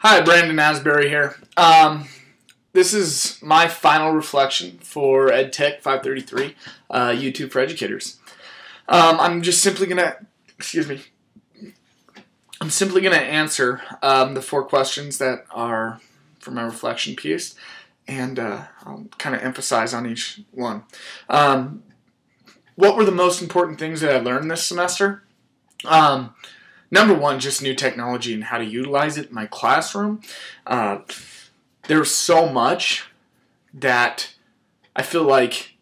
Hi, Brandon Asbury here. This is my final reflection for EdTech 533, YouTube for Educators. I'm just simply gonna, I'm simply gonna answer the 4 questions that are for my reflection piece, and I'll kind of emphasize on each one. What were the most important things that I learned this semester? Number one, just new technology and how to utilize it in my classroom. There's so much that I feel like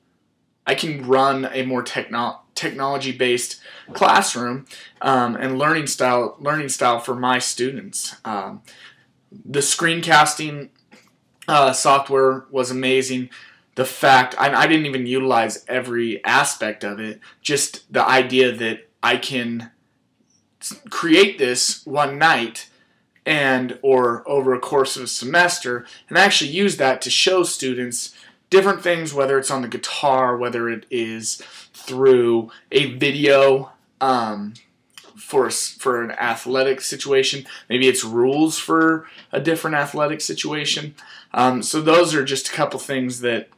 I can run a more technology-based classroom and learning style for my students. The screencasting software was amazing. The fact I didn't even utilize every aspect of it, just the idea that I can create this one night or over a course of a semester and actually use that to show students different things, whether it's on the guitar, whether it is through a video for an athletic situation, maybe it's rules for a different athletic situation. So those are just a couple things that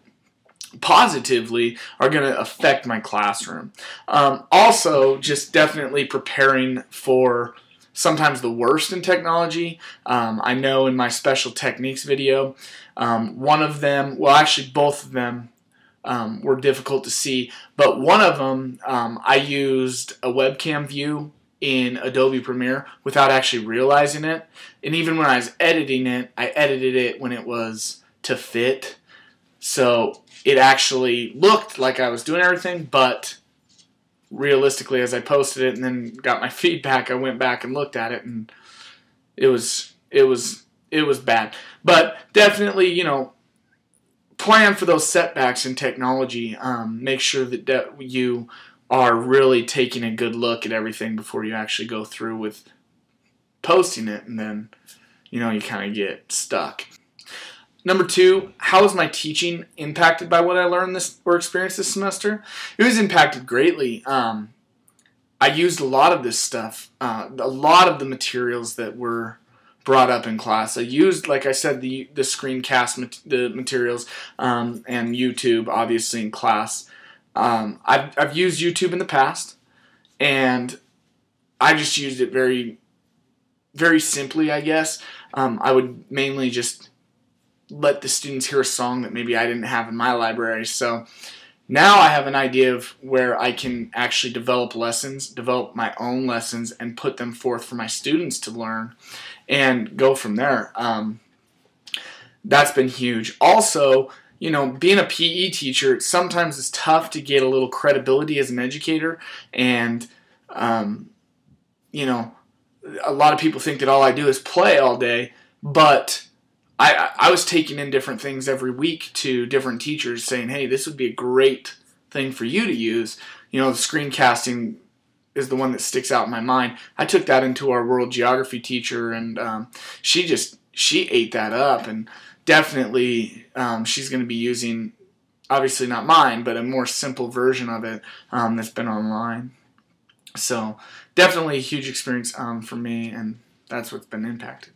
positively are going to affect my classroom. Also, just definitely preparing for sometimes the worst in technology. I know in my special techniques video, one of them, well actually both of them were difficult to see, but one of them I used a webcam view in Adobe Premiere without actually realizing it, and even when I was editing it, I edited it when it was to fit. So it actually looked like I was doing everything, but realistically, as I posted it and then got my feedback, I went back and looked at it, and it was bad. But definitely, plan for those setbacks in technology. Make sure that you are really taking a good look at everything before you actually go through with posting it, and then you kind of get stuck. Number 2, how was my teaching impacted by what I learned or experienced this semester? It was impacted greatly. I used a lot of this stuff, a lot of the materials that were brought up in class. I used, like I said, the screencast materials and YouTube, obviously, in class. I've used YouTube in the past, and I just used it very, very simply, I guess. I would mainly just let the students hear a song that maybe I didn't have in my library. So now I have an idea of where I can actually develop my own lessons, and put them forth for my students to learn and go from there. That's been huge. Also, being a PE teacher, sometimes it's tough to get a little credibility as an educator, and a lot of people think that all I do is play all day, but I was taking in different things every week to different teachers saying, hey, this would be a great thing for you to use. The screencasting is the one that sticks out in my mind. I took that into our world geography teacher, and she ate that up, and definitely she's going to be using, obviously not mine, but a more simple version of it that's been online. So definitely a huge experience for me, and that's what's been impacted.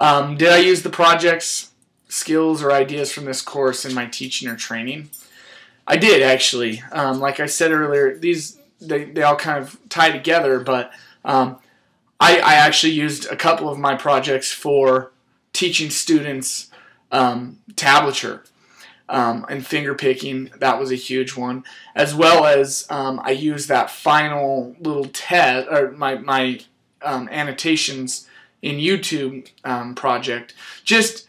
Did I use the projects, skills, or ideas from this course in my teaching or training? I did, actually. Like I said earlier, they all kind of tie together, but I actually used a couple of my projects for teaching students tablature and finger picking. That was a huge one, as well as I used that final little test, or my annotations in YouTube project, just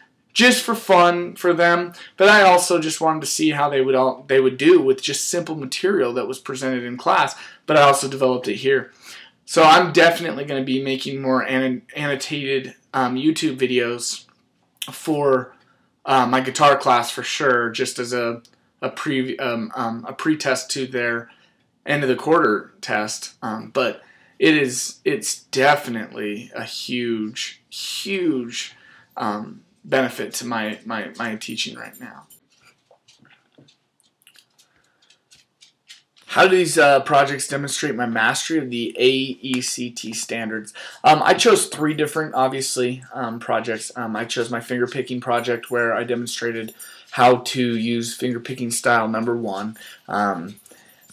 for fun for them, but I also just wanted to see how they would do with just simple material that was presented in class, but I also developed it here. So I'm definitely going to be making more annotated YouTube videos for my guitar class for sure, just as a pre-test to their end of the quarter test, but it's definitely a huge benefit to my teaching right now. How do these projects demonstrate my mastery of the AECT standards? I chose 3 different, obviously, projects. I chose my finger picking project, where I demonstrated how to use finger picking style number 1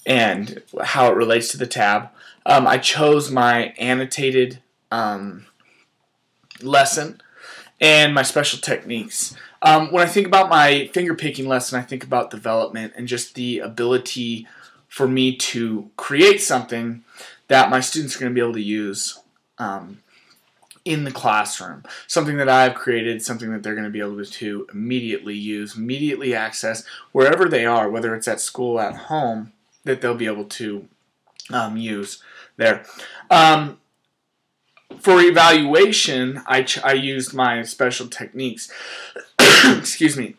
and how it relates to the tab. I chose my annotated lesson and my special techniques. When I think about my finger picking lesson, I think about development and just the ability for me to create something that my students are going to be able to use in the classroom. Something that I've created, something that they're going to be able to immediately use, immediately access, wherever they are, whether it's at school, at home, that they'll be able to use there. For evaluation, I used my special techniques. Excuse me.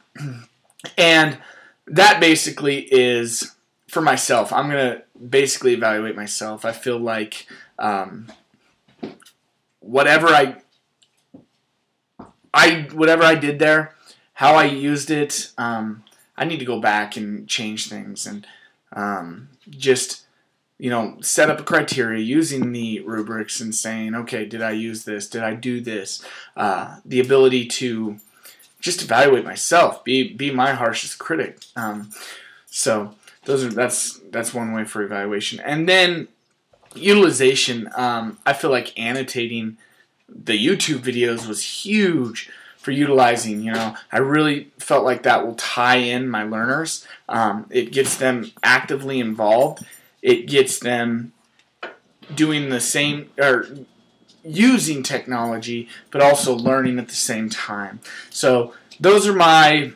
And that basically is for myself. I'm going to basically evaluate myself. I feel like whatever I did there, how I used it, I need to go back and change things and just, you know, set up a criteria using the rubrics and saying, okay, did I use this? Did I do this? The ability to just evaluate myself, be my harshest critic. So that's one way for evaluation. And then utilization. I feel like annotating the YouTube videos was huge for utilizing. You know, I really felt like that will tie in my learners. It gets them actively involved. It gets them doing the same, or using technology, but also learning at the same time. So those are my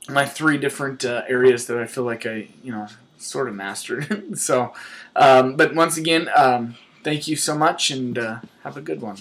3 different areas that I feel like I, you know, sort of mastered. So, but once again, thank you so much, and have a good one.